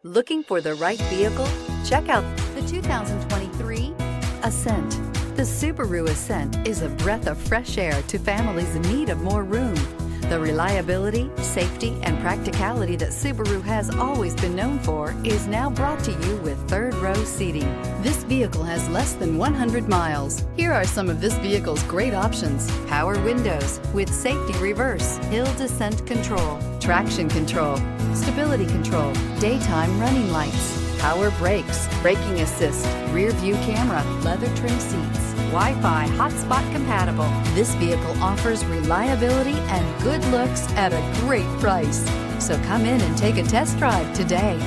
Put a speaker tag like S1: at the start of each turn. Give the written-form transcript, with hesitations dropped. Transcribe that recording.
S1: Looking for the right vehicle? Check out the 2023 Ascent. The Subaru Ascent is a breath of fresh air to families in need of more room. The reliability, safety, and practicality that Subaru has always been known for is now brought to you with third-row seating. This vehicle has less than 100 miles. Here are some of this vehicle's great options: power windows with safety reverse, hill descent control, traction control, stability control, daytime running lights, power brakes, braking assist, rear view camera, leather trim seats, Wi-Fi hotspot compatible. This vehicle offers reliability and good looks at a great price. So come in and take a test drive today.